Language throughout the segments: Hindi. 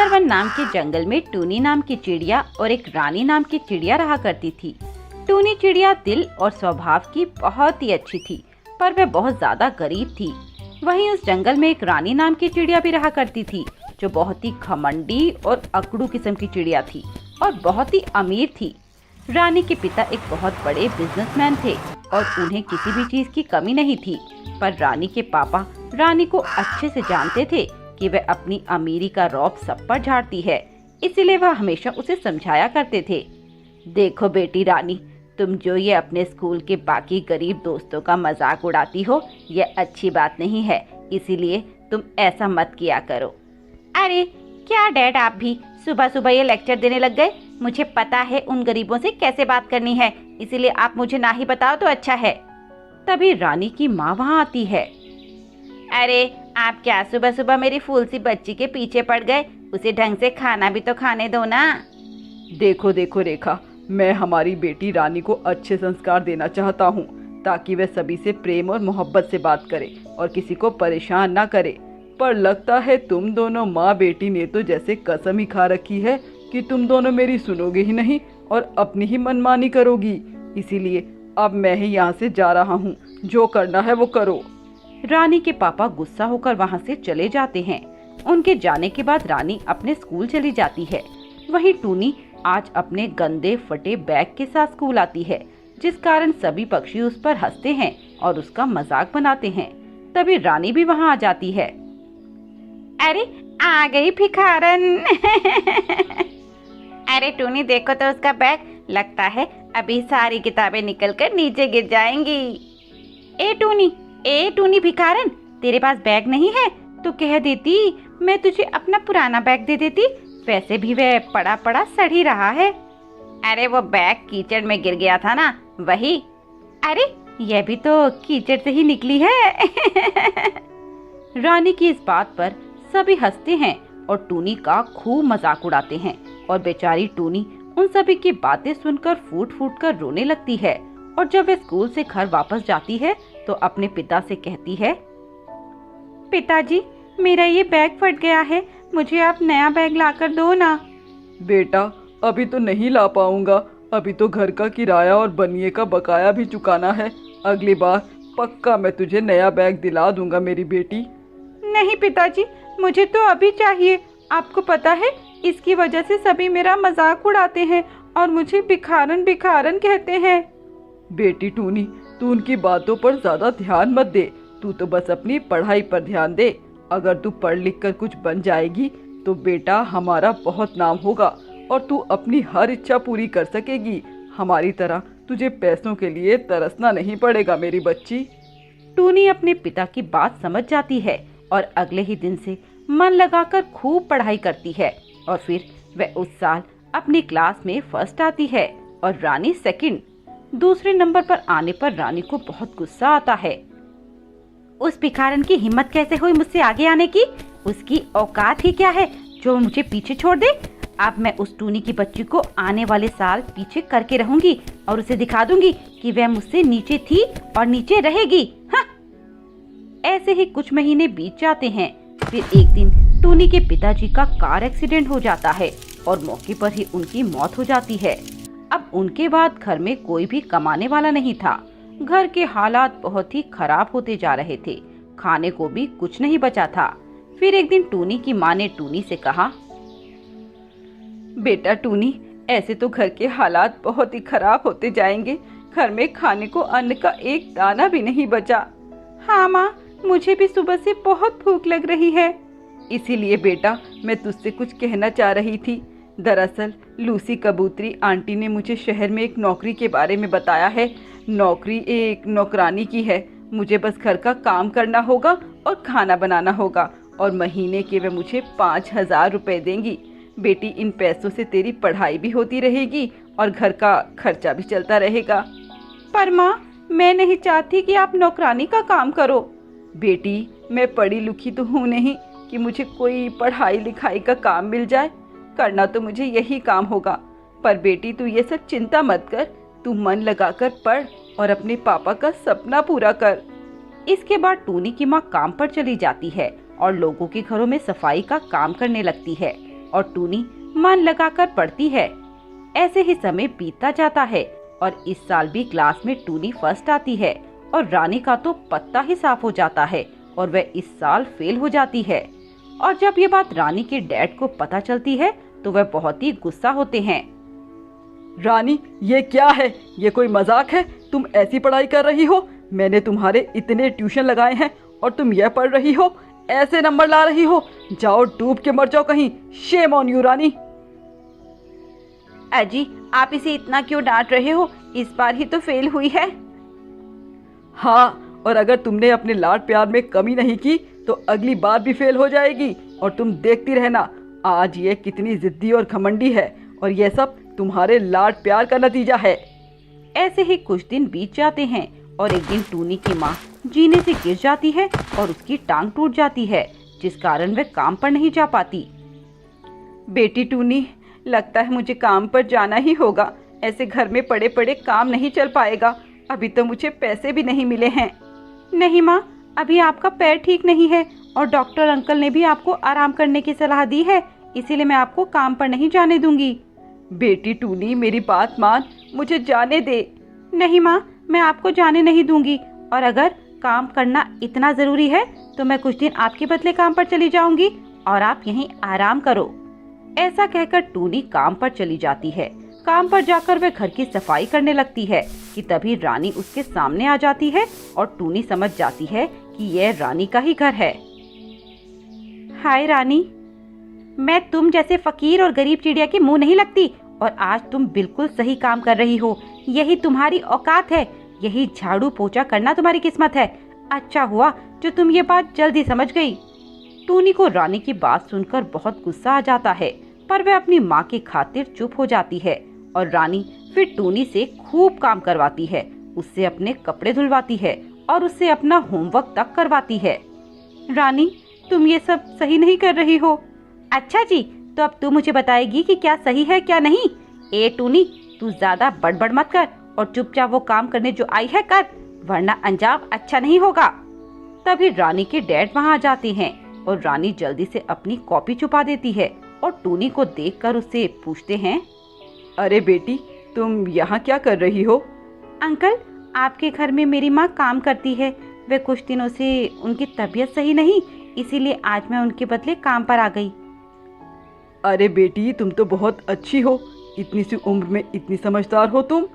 सुंदरवन नाम के जंगल में टूनी नाम की चिड़िया और एक रानी नाम की चिड़िया रहा करती थी। टूनी चिड़िया दिल और स्वभाव की बहुत ही अच्छी थी, पर वह बहुत ज्यादा गरीब थी। वहीं उस जंगल में एक रानी नाम की चिड़िया भी रहा करती थी, जो बहुत ही घमंडी और अकड़ू किस्म की चिड़िया थी और बहुत ही अमीर थी। रानी के पिता एक बहुत बड़े बिजनेसमैन थे और उन्हें किसी भी चीज की कमी नहीं थी, पर रानी के पापा रानी को अच्छे से जानते थे कि वह अपनी अमीरी का रौब सब पर झाड़ती है, इसीलिए वह हमेशा उसे समझाया करते थे। देखो बेटी रानी, तुम जो ये अपने स्कूल के बाकी गरीब दोस्तों का मजाक उड़ाती हो, यह अच्छी बात नहीं है, इसीलिए तुम ऐसा मत किया करो। अरे क्या डैड, आप भी सुबह सुबह ये लेक्चर देने लग गए? मुझे पता है उन गरीबों से कैसे बात करनी है, इसीलिए आप मुझे ना ही बताओ तो अच्छा है। तभी रानी की माँ वहाँ आती है। अरे आप क्या सुबह सुबह मेरी फूल सी बच्ची के पीछे पड़ गए? उसे ढंग से खाना भी तो खाने दो ना। देखो देखो रेखा, मैं हमारी बेटी रानी को अच्छे संस्कार देना चाहता हूँ, ताकि वह सभी से प्रेम और मोहब्बत से बात करे और किसी को परेशान ना करे। पर लगता है तुम दोनों माँ बेटी ने तो जैसे कसम ही खा रखी है कि तुम दोनों मेरी सुनोगे ही नहीं और अपनी ही मनमानी करोगी। इसीलिए अब मैं ही यहाँ से जा रहा हूँ, जो करना है वो करो। रानी के पापा गुस्सा होकर वहाँ से चले जाते हैं। उनके जाने के बाद रानी अपने स्कूल चली जाती है। वहीं टूनी आज अपने गंदे फटे बैग के साथ स्कूल आती है, जिस कारण सभी पक्षी उस पर हंसते हैं और उसका मजाक बनाते हैं। तभी रानी भी वहाँ आ जाती है। अरे आ गई भिखारन। अरे टूनी देखो तो उसका बैग, लगता है अभी सारी किताबें निकलकर नीचे गिर जाएंगी। ए टूनी भिखारन, तेरे पास बैग नहीं है तो कह देती, मैं तुझे अपना पुराना बैग दे देती, वैसे भी वह पड़ा पड़ा सड़ ही रहा है। अरे वो बैग कीचड़ में गिर गया था ना, वही। अरे यह भी तो कीचड़ से ही निकली है। रानी की इस बात पर सभी हंसते हैं और टूनी का खूब मजाक उड़ाते हैं और बेचारी टूनी उन सभी की बातें सुनकर फूट फूट कर रोने लगती है। और जब वे स्कूल से घर वापस जाती है तो अपने पिता से कहती है, पिताजी मेरा ये बैग फट गया है, मुझे आप नया बैग लाकर दो ना। बेटा अभी तो नहीं ला पाऊंगा, अभी तो घर का किराया और बनिए का बकाया भी चुकाना है। अगली बार पक्का मैं तुझे नया बैग दिला दूंगा मेरी बेटी। नहीं पिताजी, मुझे तो अभी चाहिए। आपको पता है इसकी वजह से सभी मेरा मजाक उड़ाते हैं और मुझे भिखारन भिखारन कहते हैं। बेटी टूनी, तू उनकी बातों पर ज्यादा ध्यान मत दे, तू तो बस अपनी पढ़ाई पर ध्यान दे। अगर तू पढ़ लिख कर कुछ बन जाएगी तो बेटा हमारा बहुत नाम होगा और तू अपनी हर इच्छा पूरी कर सकेगी। हमारी तरह तुझे पैसों के लिए तरसना नहीं पड़ेगा मेरी बच्ची। टूनी अपने पिता की बात समझ जाती है और अगले ही दिन से मन लगाकर खूब पढ़ाई करती है और फिर वह उस साल अपनी क्लास में फर्स्ट आती है और रानी सेकंड। दूसरे नंबर पर आने पर रानी को बहुत गुस्सा आता है। उस भिखारन की हिम्मत कैसे हुई मुझसे आगे आने की? उसकी औकात ही क्या है जो मुझे पीछे छोड़ दे? अब मैं उस टूनी की बच्ची को आने वाले साल पीछे करके रहूंगी और उसे दिखा दूंगी कि वह मुझसे नीचे थी और नीचे रहेगी। हाँ। ऐसे ही कुछ महीने बीत जाते हैं। फिर एक दिन टूनी के पिताजी का कार एक्सीडेंट हो जाता है और मौके पर ही उनकी मौत हो जाती है। अब उनके बाद घर में कोई भी कमाने वाला नहीं था। घर के हालात बहुत ही खराब होते जा रहे थे, खाने को भी कुछ नहीं बचा था। फिर एक दिन टूनी की माँ ने टूनी से कहा, बेटा टूनी, ऐसे तो घर के हालात बहुत ही खराब होते जाएंगे। घर में खाने को अन्न का एक दाना भी नहीं बचा। हाँ माँ, मुझे भी सुबह से बहुत भूख लग रही है। इसीलिए बेटा मैं तुझसे कुछ कहना चाह रही थी। दरअसल लूसी कबूतरी आंटी ने मुझे शहर में एक नौकरी के बारे में बताया है। नौकरी एक नौकरानी की है। मुझे बस घर का काम करना होगा और खाना बनाना होगा और महीने के वे मुझे 5,000 रुपए देंगी। बेटी, इन पैसों से तेरी पढ़ाई भी होती रहेगी और घर का खर्चा भी चलता रहेगा। पर माँ, मैं नहीं चाहती कि आप नौकरानी का काम करो। बेटी, मैं पढ़ी लिखी तो हूँ नहीं कि मुझे कोई पढ़ाई लिखाई का काम मिल जाए। करना तो मुझे यही काम होगा। पर बेटी तू ये सब चिंता मत कर, तू मन लगाकर पढ़ और अपने पापा का सपना पूरा कर। इसके बाद टूनी की माँ काम पर चली जाती है और लोगों के घरों में सफाई का काम करने लगती है। और टूनी मन लगाकर पढ़ती है। ऐसे ही समय बीतता जाता है और इस साल भी क्लास में टूनी फर्स्ट आती है और रानी का तो पत्ता ही साफ हो जाता है और वह इस साल फेल हो जाती है। और जब ये बात रानी के डैड को पता चलती है तो वह बहुत ही गुस्सा होते हैं। रानी, ये क्या है? ये कोई मजाक है? तुम ऐसी पढ़ाई कर रही हो? मैंने तुम्हारे इतने ट्यूशन लगाए हैं और तुम यह पढ़ रही हो, ऐसे नंबर ला रही हो? जाओ डूब के मर जाओ कहीं। शेम ऑन यू रानी। अजी, आप इसे इतना क्यों डांट रहे हो? इस बार ही तो फेल हुई है। हाँ, और अगर तुमने अपने लाड प्यार में कमी नहीं की तो अगली बार भी फेल हो जाएगी। और तुम देखती रहना, आज ये कितनी जिद्दी और घमंडी है और ये सब तुम्हारे लाड प्यार का नतीजा है। ऐसे ही कुछ दिन बीत जाते हैं और एक दिन टूनी की माँ जीने से गिर जाती है और उसकी टांग टूट जाती है, जिस कारण वह काम पर नहीं जा पाती। बेटी टूनी, लगता है मुझे काम पर जाना ही होगा। ऐसे घर में पड़े पड़े काम नहीं चल पाएगा। अभी तो मुझे पैसे भी नहीं मिले हैं। नहीं माँ, अभी आपका पैर ठीक नहीं है और डॉक्टर अंकल ने भी आपको आराम करने की सलाह दी है, इसीलिए मैं आपको काम पर नहीं जाने दूंगी। बेटी टूनी, मेरी बात मान, मुझे जाने दे। नहीं माँ, मैं आपको जाने नहीं दूंगी और अगर काम करना इतना जरूरी है तो मैं कुछ दिन आपके बदले काम पर चली जाऊंगी और आप यहीं आराम करो। ऐसा कहकर टूनी काम पर चली जाती है। काम पर जाकर वह घर की सफाई करने लगती है कि तभी रानी उसके सामने आ जाती है और टूनी समझ जाती है कि यह रानी का ही घर है। हाय रानी, मैं तुम जैसे फकीर और गरीब चिड़िया के मुंह नहीं लगती और आज तुम बिल्कुल सही काम कर रही हो। यही तुम्हारी औकात है, यही झाड़ू पोछा करना तुम्हारी किस्मत है। अच्छा हुआ जो तुम ये बात जल्दी समझ गई। टूनी को रानी की बात सुनकर बहुत गुस्सा आ जाता है, पर वह अपनी माँ की खातिर चुप हो जाती है और रानी फिर टूनी से खूब काम करवाती है, उससे अपने कपड़े धुलवाती है और उससे अपना होमवर्क तक करवाती है। रानी, तुम ये सब सही नहीं कर रही हो। अच्छा जी, तो अब तू मुझे बताएगी कि क्या सही है क्या नहीं। ए टूनी, तू ज्यादा बड़बड़ मत कर और चुपचाप वो काम करने जो आई है कर, वरना अंजाम अच्छा नहीं होगा। तभी रानी के डैड वहाँ आ जाते हैं और रानी जल्दी से अपनी कॉपी छुपा देती है और टूनी को देखकर उससे पूछते हैं, अरे बेटी, तुम यहाँ क्या कर रही हो? अंकल, आपके घर में मेरी माँ काम करती है। वे कुछ दिनों से उनकी तबीयत सही नहीं, इसीलिए आज मैं उनके बदले काम पर आ गई। अरे बेटी, तुम तो बहुत अच्छी हो, इतनी सी उम्र में इतनी समझदार हो तुम।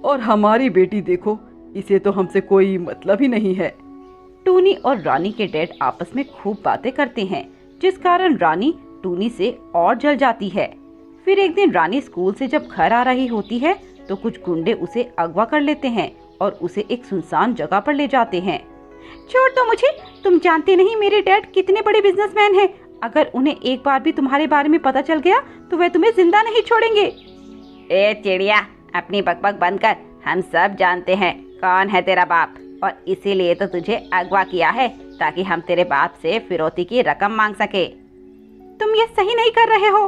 और हमारी बेटी देखो, इसे तो हमसे कोई मतलब ही नहीं है। टूनी और रानी के डैड आपस में खूब बातें करते हैं, जिस कारण रानी टूनी से और जल जाती है। फिर एक दिन रानी स्कूल से जब घर आ रही होती है तो कुछ गुंडे उसे अगवा कर लेते हैं और उसे एक सुनसान जगह पर ले जाते हैं। छोड़ दो मुझे, तुम जानते नहीं मेरे डैड कितने बड़े बिजनेसमैन हैं। अगर उन्हें एक बार भी तुम्हारे बारे में पता चल गया तो वे तुम्हें जिंदा नहीं छोड़ेंगे। ए चिड़िया, अपनी बकबक बंद कर। हम सब जानते हैं कौन है तेरा बाप और इसीलिए तो तुझे अगवा किया है ताकि हम तेरे बाप से फिरौती की रकम मांग सके। तुम ये सही नहीं कर रहे हो।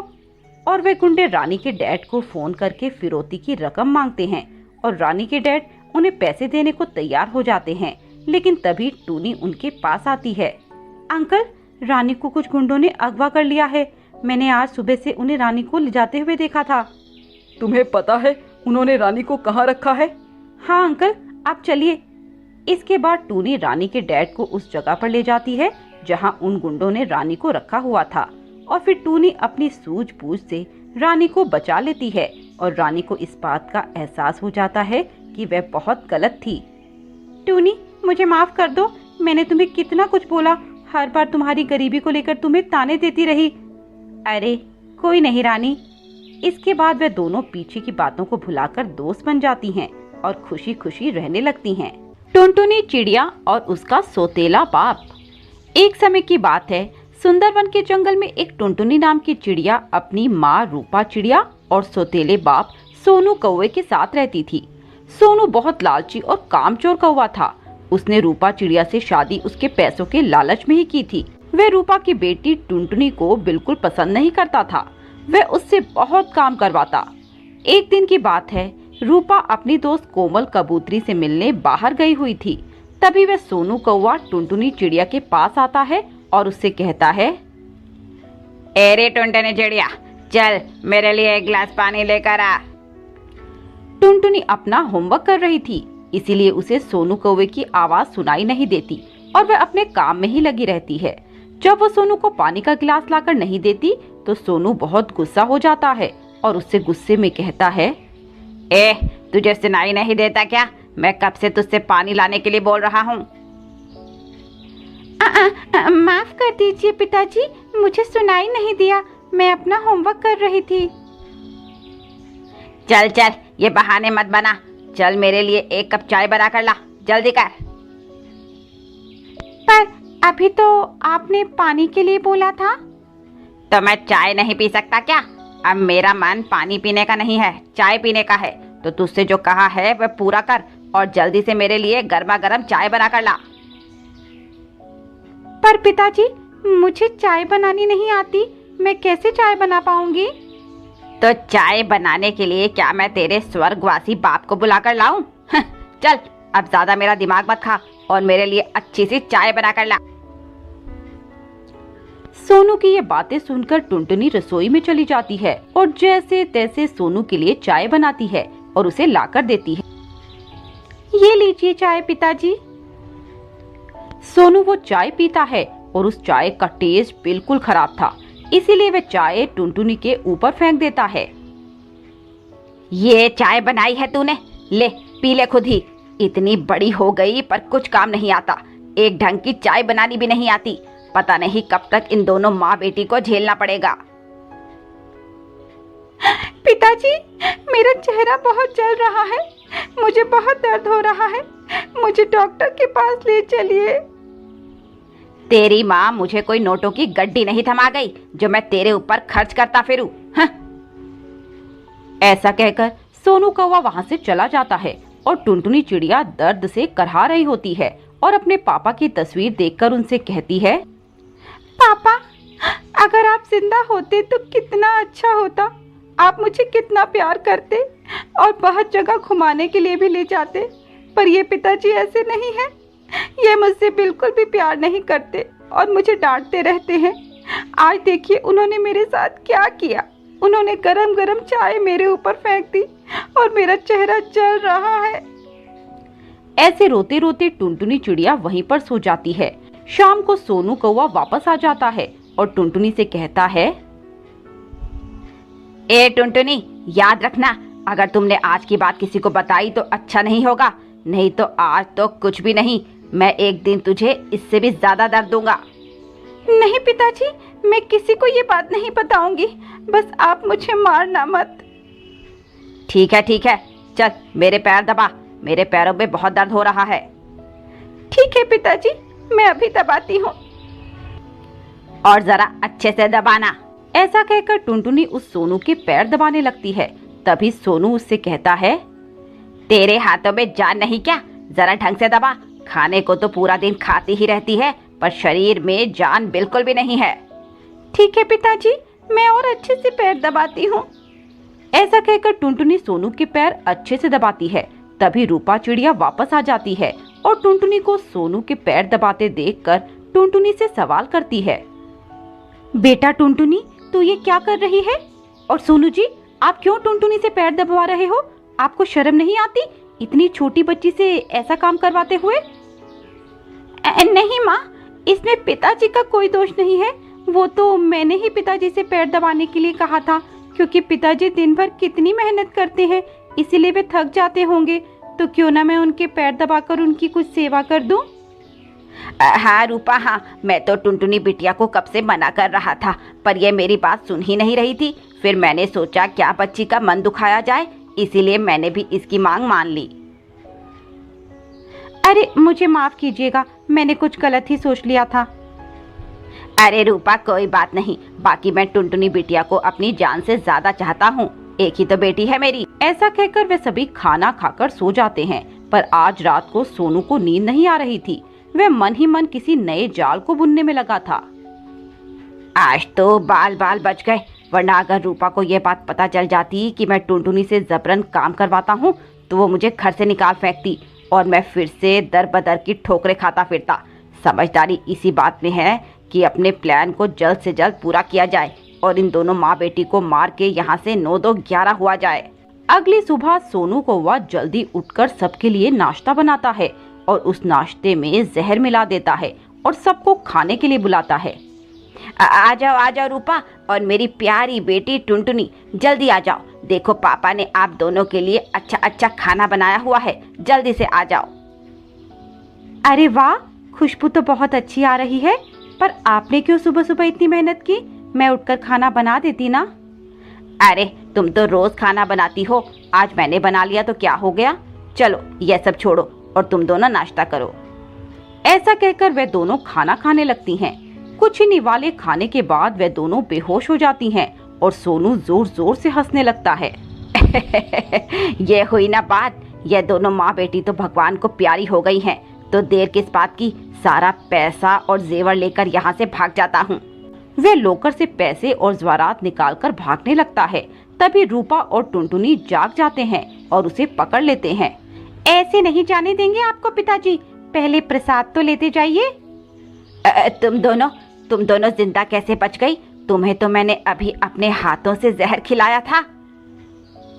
और वे गुंडे रानी के डैड को फोन करके फिरौती की रकम मांगते हैं और रानी के डैड उन्हें पैसे देने को तैयार हो जाते हैं। लेकिन तभी टूनी उनके पास आती है। अंकल, रानी को कुछ गुंडों ने अगवा कर लिया है। मैंने आज सुबह से उन्हें रानी को ले जाते हुए देखा था। तुम्हें पता है उन्होंने रानी को कहाँ रखा है? हाँ अंकल, आप चलिए। इसके बाद टूनी रानी के डैड को उस जगह पर ले जाती है जहाँ उन गुंडों ने रानी को रखा हुआ था और फिर टूनी अपनी सूझबूझ से रानी को बचा लेती है और रानी को इस बात का एहसास हो जाता है कि वह बहुत गलत थी। टूनी, मुझे माफ कर दो। मैंने तुम्हें कितना कुछ बोला, हर बार तुम्हारी गरीबी को लेकर तुम्हें ताने देती रही। अरे कोई नहीं रानी। इसके बाद वे दोनों पीछे की बातों को भुलाकर दोस्त बन जाती हैं और खुशी खुशी रहने लगती हैं। टुनटुनी चिड़िया और उसका सोतेला बाप। एक समय की बात है, सुंदरवन के जंगल में एक टुनटुनी नाम की चिड़िया अपनी माँ रूपा चिड़िया और सोतेले बाप सोनू कौवे के साथ रहती थी। सोनू बहुत लालची और कामचोर कौवा था। उसने रूपा चिड़िया से शादी उसके पैसों के लालच में ही की थी। वह रूपा की बेटी टुनटुनी को बिल्कुल पसंद नहीं करता था। वह उससे बहुत काम करवाता। एक दिन की बात है, रूपा अपनी दोस्त कोमल कबूतरी से मिलने बाहर गई हुई थी। तभी वह सोनू कौवा टुनटुनी चिड़िया के पास आता है और उससे कहता है, एरे टुनटुनी चिड़िया, चल मेरे लिए एक गिलास पानी लेकर आ। टुनटुनी अपना होमवर्क कर रही थी, इसीलिए उसे सोनू कौवे की आवाज सुनाई नहीं देती और वह अपने काम में ही लगी रहती है। जब वो सोनू को पानी का गिलास लाकर नहीं देती तो सोनू बहुत गुस्सा हो जाता है और उससे गुस्से में कहता है, ए तुझे सुनाई नहीं देता क्या? मैं कब से तुझसे पानी लाने के लिए बोल रहा हूँ। माफ कर दीजिए पिताजी, मुझे सुनाई नहीं दिया, मैं अपना होमवर्क कर रही थी। चल चल, ये बहाने मत बना, चल मेरे लिए एक कप चाय बना कर ला, जल्दी कर। पर अभी तो आपने पानी के लिए बोला था। तो मैं चाय नहीं पी सकता क्या? अब मेरा मन पानी पीने का नहीं है, चाय पीने का है। तो तुझसे जो कहा है वह पूरा कर और जल्दी से मेरे लिए गर्मा गर्म चाय बना कर ला। पर पिताजी, मुझे चाय बनानी नहीं आती, मैं कैसे चाय बना पाऊंगी? तो चाय बनाने के लिए क्या मैं तेरे स्वर्गवासी बाप को बुलाकर लाऊं? चल अब ज्यादा मेरा दिमाग मत खा और मेरे लिए अच्छी सी चाय बना कर ला। सोनू की ये बातें सुनकर टुनटुनी रसोई में चली जाती है और जैसे तैसे सोनू के लिए चाय बनाती है और उसे लाकर देती है। ये लीजिए चाय पिताजी। सोनू वो चाय पीता है और उस चाय का टेस्ट बिल्कुल खराब था, इसीलिए वह चाय टुनटुनी के ऊपर फेंक देता है। ये चाय बनाई है तूने, ले पी ले खुद ही। इतनी बड़ी हो गई पर कुछ काम नहीं आता, एक ढंग की चाय बनानी भी नहीं आती। पता नहीं कब तक इन दोनों माँ बेटी को झेलना पड़ेगा। पिताजी, मेरा चेहरा बहुत जल रहा है, मुझे बहुत दर्द हो रहा है, मुझे डॉक्टर के पास ले चलिए। तेरी माँ मुझे कोई नोटों की गड्डी नहीं थमा गई जो मैं तेरे ऊपर खर्च करता फिरूं। ऐसा कहकर सोनू कौवा वहाँ से चला जाता है और टुनटुनी चिड़िया दर्द से करहा रही होती है और अपने पापा की तस्वीर देखकर उनसे कहती है, पापा, अगर आप जिंदा होते तो कितना अच्छा होता। आप मुझे कितना प्यार करते और बहुत जगह घुमाने के लिए भी ले जाते। पर ये पिताजी ऐसे नहीं हैं, ये मुझसे बिल्कुल भी प्यार नहीं करते और मुझे डांटते रहते हैं। आज देखिए उन्होंने मेरे साथ क्या किया। उन्होंने गरम गरम चाय मेरे ऊपर फेंक दी और मेरा चेहरा जल रहा है। ऐसे रोते रोते टुनटुनी चिड़िया वहीं पर सो जाती है। शाम को सोनू कौवा वापस आ जाता है और टुनटुनी से कहता है, ए टुनटुनी, याद रखना, अगर तुमने आज की बात किसी को बताई तो अच्छा नहीं होगा, नहीं तो आज तो कुछ भी नहीं, मैं एक दिन तुझे इससे भी ज्यादा दर्द दूंगा। नहीं पिताजी, मैं किसी को ये बात नहीं बताऊंगी, बस आप मुझे मारना मत। ठीक है, चल मेरे पैर दबा, मेरे पैरों में बहुत दर्द हो रहा है। ठीक है पिताजी, मैं अभी दबाती हूँ। और जरा अच्छे से दबाना। ऐसा कहकर टुनटुनी उस सोनू के पैर दबाने लगती है। तभी सोनू उससे कहता है, तेरे हाथों में जान नहीं क्या, जरा ढंग से दबा। खाने को तो पूरा दिन खाती ही रहती है पर शरीर में जान बिल्कुल भी नहीं है। ठीक है पिताजी, मैं और अच्छे से पैर दबाती हूँ। ऐसा कहकर टुनटुनी सोनू के पैर अच्छे से दबाती है। तभी रूपा चिड़िया वापस आ जाती है और टुनटुनी को सोनू के पैर दबाते देखकर टुनटुनी से सवाल करती है, बेटा टुनटुनी, तू ये क्या कर रही है? और सोनू जी, आप क्यों टुनटुनी से पैर दबवा रहे हो? आपको शर्म नहीं आती इतनी छोटी बच्ची से ऐसा काम करवाते हुए? नहीं माँ, इसमें पिताजी का कोई दोष नहीं है। वो तो मैंने ही पिताजी से पैर दबाने के लिए कहा था, क्योंकि पिताजी दिन भर कितनी मेहनत करते हैं, इसीलिए वे थक जाते होंगे। तो क्यों ना मैं उनके पैर दबाकर उनकी कुछ सेवा कर दूं? हाँ रूपा, हाँ, मैं तो टुनटुनी बिटिया को कब से मना कर रहा था पर ये मेरी बात सुन ही नहीं रही थी। फिर मैंने सोचा क्या बच्ची का मन दुखाया जाए, इसीलिए मैंने भी इसकी मांग मान ली। अरे मुझे माफ कीजिएगा, मैंने कुछ गलत ही सोच लिया था। अरे रूपा, कोई बात नहीं, बाकी मैं टुनटुनी बिटिया को अपनी जान से ज्यादा चाहता हूँ, एक ही तो बेटी है मेरी। ऐसा कहकर वे सभी खाना खाकर सो जाते हैं। पर आज रात को सोनू को नींद नहीं आ रही थी। वह मन ही मन किसी नए जाल को बुनने में लगा था। आज तो बाल बाल बच गए, वरना अगर रूपा को यह बात पता चल जाती कि मैं टुनटुनी से जबरन काम करवाता हूँ तो वो मुझे घर से निकाल फेंकती और मैं फिर से दर बदर की ठोकरें खाता फिरता। समझदारी इसी बात में है कि अपने प्लान को जल्द से जल्द पूरा किया जाए और इन दोनों माँ बेटी को मार के यहाँ से 9-2-11 हुआ जाए। अगली सुबह सोनू कौवा जल्दी उठकर सबके लिए नाश्ता बनाता है और उस नाश्ते में जहर मिला देता है और सबको खाने के लिए बुलाता है। आ जाओ रूपा और मेरी प्यारी बेटी टुनटुनी, जल्दी आ जाओ। देखो पापा ने आप दोनों के लिए अच्छा अच्छा खाना बनाया हुआ है, जल्दी से आ जाओ। अरे वाह, खुशबू तो बहुत अच्छी आ रही है, पर आपने क्यों सुबह सुबह इतनी मेहनत की? मैं उठकर खाना बना देती ना। अरे तुम तो रोज खाना बनाती हो, आज मैंने बना लिया तो क्या हो गया। चलो यह सब छोड़ो और तुम दोनों नाश्ता करो। ऐसा कहकर वे दोनों खाना खाने लगती हैं। कुछ ही निवाले खाने के बाद वे दोनों बेहोश हो जाती हैं और सोनू जोर जोर से हंसने लगता है। ये हुई ना बात, ये दोनों माँ बेटी तो भगवान को प्यारी हो गई हैं, तो देर किस बात की, सारा पैसा और जेवर लेकर यहाँ से भाग जाता हूँ। वे लोकर से पैसे और ज़वारात निकालकर भागने लगता है। तभी रूपा और टुनटुनी जाग जाते हैं और उसे पकड़ लेते हैं। ऐसे नहीं जाने देंगे आपको पिताजी, पहले प्रसाद तो लेते जाइए। तुम दोनों जिंदा कैसे बच गई? तुम्हें तो मैंने अभी अपने हाथों से जहर खिलाया था।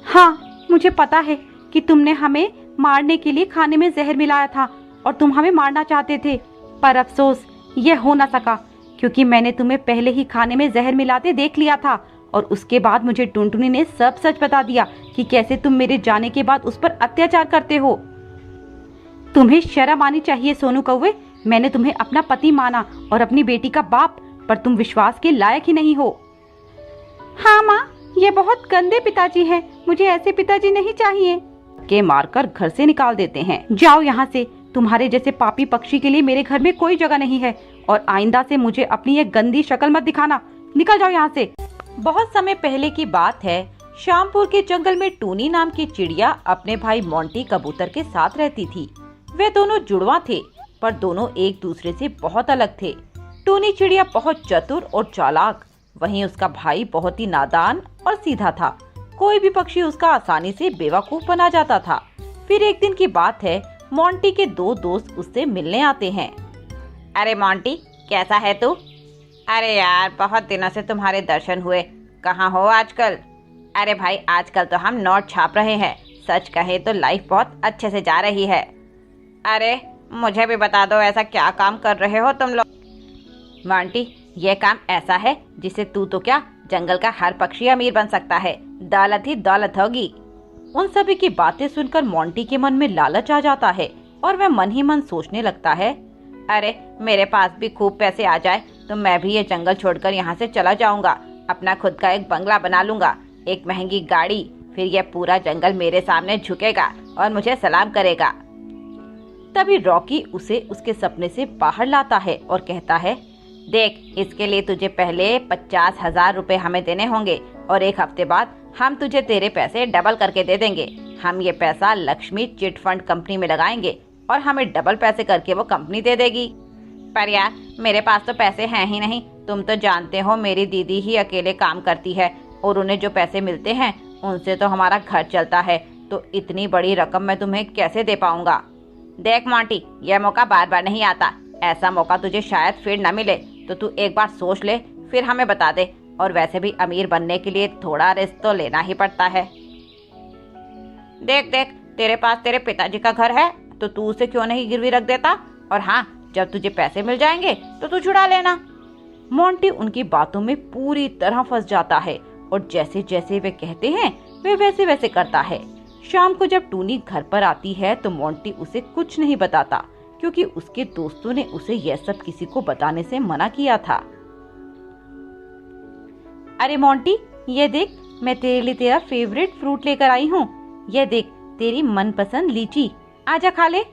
हाँ, मुझे पता है कि तुमने हमें मारने के लिए खाने में जहर मिलाया था और तुम हमें मारना चाहते थे, पर अफसोस यह हो न सका क्योंकि मैंने तुम्हें पहले ही खाने में जहर मिलाते देख लिया था और उसके बाद मुझे टुनटुनी ने सब सच बता दिया कि कैसे तुम मेरे जाने के बाद उस पर अत्याचार करते हो। तुम्हें शर्म आनी चाहिए सोनू कौवे, मैंने तुम्हें अपना पति माना और अपनी बेटी का बाप, पर तुम विश्वास के लायक ही नहीं हो। हाँ माँ, ये बहुत गंदे पिताजी हैं, मुझे ऐसे पिताजी नहीं चाहिए। के मारकर घर से निकाल देते हैं। जाओ यहाँ से, तुम्हारे जैसे पापी पक्षी के लिए मेरे घर में कोई जगह नहीं है और आइंदा से मुझे अपनी ये गंदी शक्ल मत दिखाना, निकल जाओ यहाँ से। बहुत समय पहले की बात है, श्यामपुर के जंगल में टूनी नाम की चिड़िया अपने भाई मोंटी कबूतर के साथ रहती थी। वे दोनों जुड़वा थे, पर दोनों एक दूसरे से बहुत अलग थे। टूनी चिड़िया बहुत चतुर और चालाक, वहीं उसका भाई बहुत ही नादान और सीधा था। कोई भी पक्षी उसका आसानी से बेवकूफ बना जाता था। फिर एक दिन की बात है, मोंटी के दो दोस्त उससे मिलने आते हैं। अरे मोंटी, कैसा है तू? अरे यार, बहुत दिनों से तुम्हारे दर्शन हुए, कहाँ हो आजकल? अरे भाई, आजकल तो हम नोट छाप रहे हैं, सच कहे तो लाइफ बहुत अच्छे से जा रही है। अरे मुझे भी बता दो, ऐसा क्या काम कर रहे हो तुम लोग? मोंटी, ये काम ऐसा है जिससे तू तो क्या, जंगल का हर पक्षी अमीर बन सकता है, दौलत ही दौलत होगी। उन सभी की बातें सुनकर मोंटी के मन में लालच आ जाता है और वह मन ही मन सोचने लगता है, अरे मेरे पास भी खूब पैसे आ जाए तो मैं भी ये जंगल छोड़कर यहाँ से चला जाऊंगा, अपना खुद का एक बंगला बना लूंगा, एक महंगी गाड़ी, फिर यह पूरा जंगल मेरे सामने झुकेगा और मुझे सलाम करेगा। तभी रॉकी उसे उसके सपने से बाहर लाता है और कहता है, देख, इसके लिए तुझे पहले 50,000 रुपए हमें देने होंगे और एक हफ्ते बाद हम तुझे तेरे पैसे डबल करके दे देंगे। हम ये पैसा लक्ष्मी चिट फंड कंपनी में लगाएंगे और हमें डबल पैसे करके वो कंपनी दे देगी। पर यार, मेरे पास तो पैसे हैं ही नहीं, तुम तो जानते हो मेरी दीदी ही अकेले काम करती है और उन्हें जो पैसे मिलते हैं उनसे तो हमारा घर चलता है, तो इतनी बड़ी रकम मैं तुम्हें कैसे दे पाऊंगा। देख मोंटी, यह मौका बार बार नहीं आता, ऐसा मौका तुझे शायद फिर न मिले, तो तू एक बार सोच ले, फिर हमें बता दे। और वैसे भी अमीर बनने के लिए थोड़ा रिस्क तो लेना ही पड़ता है। देख देख, तेरे पास तेरे पिताजी का घर है, तो तू उसे क्यों नहीं गिरवी रख देता, और हाँ, जब तुझे पैसे मिल जाएंगे तो तू छुड़ा लेना। मोंटी उनकी बातों में पूरी तरह फंस जाता है और जैसे जैसे वे कहते हैं वे वैसे वैसे करता है। शाम को जब टूनी घर पर आती है तो मोंटी उसे कुछ नहीं बताता, क्योंकि उसके दोस्तों ने उसे यह सब किसी को बताने से मना किया था। अरे मोंटी, ये देख, मैं तेरे लिए तेरा फेवरेट फ्रूट लेकर आई हूँ। ये देख, तेरी मनपसंद लीची, आजा खा ले।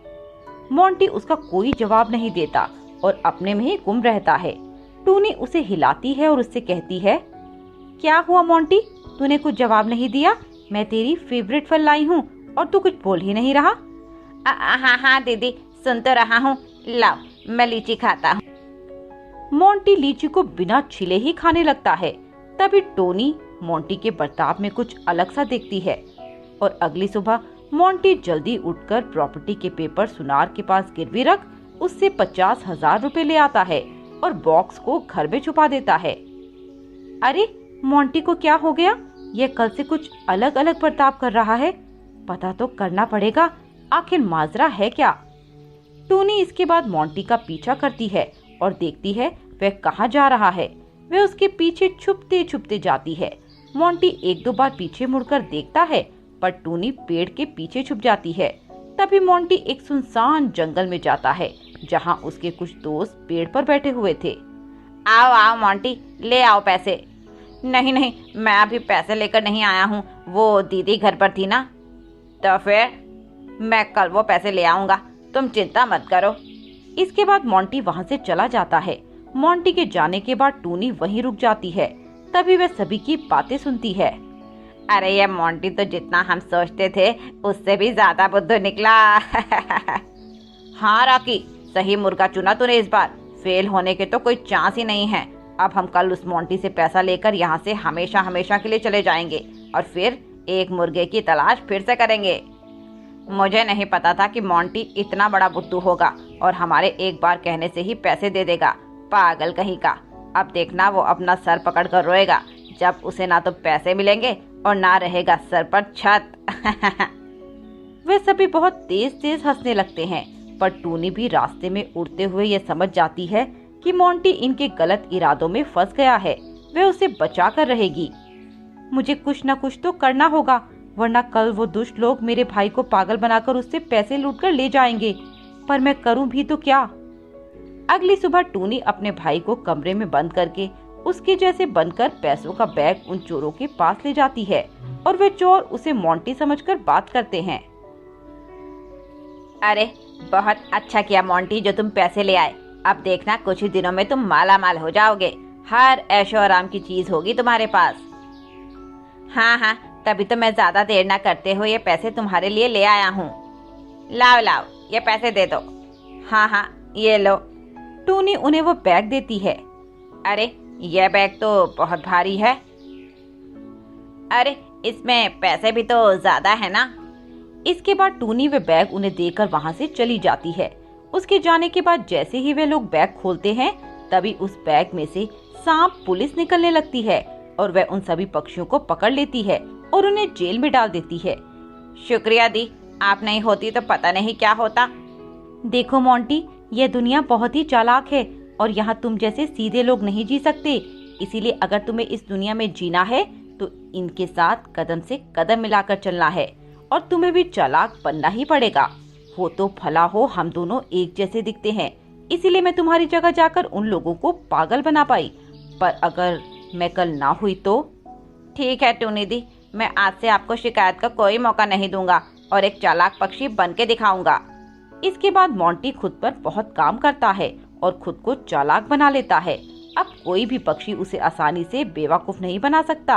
मोंटी उसका कोई जवाब नहीं देता और अपने में ही गुम रहता है। टूनी उसे हिलाती है और उससे कहती है, क्या हुआ मोंटी, तूने कुछ जवाब नहीं दिया? मैं तेरी फेवरेट फल लाई हूँ और तू कुछ बोल ही नहीं रहा। हाँ हाँ दीदी, सुन तो रहा हूँ, लाओ मैं लीची खाता हूँ। मोंटी लीची को बिना छिले ही खाने लगता है। तभी टोनी मोंटी के बर्ताव में कुछ अलग सा देखती है और अगली सुबह मोंटी जल्दी उठकर प्रॉपर्टी के पेपर सुनार के पास गिरवी रख उससे 50,000 रुपए ले आता है और बॉक्स को घर में छुपा देता है। अरे मोंटी को क्या हो गया? यह कल से कुछ अलग अलग बर्ताव कर रहा है। पता तो करना पड़ेगा, आखिर माजरा है क्या। टूनी इसके बाद मोंटी का पीछा करती है और देखती है वह कहाँ जा रहा है। वह उसके पीछे छुपते छुपते जाती है। मोंटी एक दो बार पीछे मुड़कर देखता है, पर टूनी पेड़ के पीछे छुप जाती है। तभी मोंटी एक सुनसान जंगल में जाता है, जहाँ उसके कुछ दोस्त पेड़ पर बैठे हुए थे। आओ आओ मोंटी, ले आओ पैसे। नहीं नहीं, मैं अभी पैसे लेकर नहीं आया हूँ, वो दीदी घर पर थी ना। तो फिर मैं कल वो पैसे ले आऊंगा, तुम चिंता मत करो। इसके बाद मोंटी वहाँ से चला जाता है। मोंटी के जाने के बाद टूनी वहीं रुक जाती है। तभी वह सभी की बातें सुनती है। अरे ये मोंटी तो जितना हम सोचते थे उससे भी ज्यादा बुद्धू निकला। हाँ रॉकी, सही मुर्गा चुना तूने इस बार। फेल होने के तो कोई चांस ही नहीं है। अब हम कल उस मोंटी से पैसा लेकर यहाँ से हमेशा हमेशा के लिए चले जाएंगे और फिर एक मुर्गे की तलाश फिर से करेंगे। मुझे नहीं पता था कि मोंटी इतना बड़ा बुद्धू होगा और हमारे एक बार कहने से ही पैसे दे देगा। पागल कहीं का। अब देखना वो अपना सर पकड़ कर रोएगा जब उसे ना तो पैसे मिलेंगे और ना रहेगा सर पर छत। वे सभी बहुत तेज तेज हंसने लगते हैं, पर टूनी भी रास्ते में उड़ते हुए ये समझ जाती है कि मोंटी इनके गलत इरादों में फंस गया है। वह उसे बचा कर रहेगी। मुझे कुछ न कुछ तो करना होगा, वरना कल वो दुष्ट लोग मेरे भाई को पागल बनाकर उससे पैसे लूटकर ले जाएंगे। पर मैं करूं भी तो क्या। अगली सुबह टूनी अपने भाई को कमरे में बंद करके उसके जैसे बनकर पैसों का बैग उन चोरों के पास ले जाती है और वे चोर उसे मोंटी समझकर बात करते हैं। अरे बहुत अच्छा किया मोंटी जो तुम पैसे ले आए। अब देखना कुछ ही दिनों में तुम माला माल हो जाओगे। हर ऐशो आराम की चीज होगी तुम्हारे पास। हाँ हाँ, तभी तो मैं ज्यादा देर ना करते हुए ये पैसे तुम्हारे लिए ले आया हूँ। लाओ लाओ, ये पैसे दे दो। हाँ हाँ ये लो। टूनी उन्हें वो बैग देती है। अरे यह बैग तो बहुत भारी है। अरे इसमें पैसे भी तो ज्यादा है ना। इसके बाद टूनी वे बैग उन्हें देकर वहां से चली जाती है। उसके जाने के बाद जैसे ही वे लोग बैग खोलते हैं, तभी उस बैग में से सांप पुलिस निकलने लगती है और वह उन सभी पक्षियों को पकड़ लेती है और उन्हें जेल में डाल देती है। शुक्रिया दी, आप नहीं होती तो पता नहीं क्या होता। देखो मोंटी, यह दुनिया बहुत ही चालाक है और यहाँ तुम जैसे सीधे लोग नहीं जी सकते। इसीलिए अगर तुम्हें इस दुनिया में जीना है तो इनके साथ कदम से कदम मिलाकर चलना है और तुम्हें भी चालाक बनना ही पड़ेगा। हो तो भला हो, हम दोनों एक जैसे दिखते हैं, इसीलिए मैं तुम्हारी जगह जाकर उन लोगों को पागल बना पाई। पर अगर मैं कल ना हुई तो? ठीक है टूनी दी, मैं आज से आपको शिकायत का कोई मौका नहीं दूंगा और एक चालाक पक्षी बन के दिखाऊंगा। इसके बाद मोंटी खुद पर बहुत काम करता है और खुद को चालाक बना लेता है। अब कोई भी पक्षी उसे आसानी से बेवकूफ नहीं बना सकता।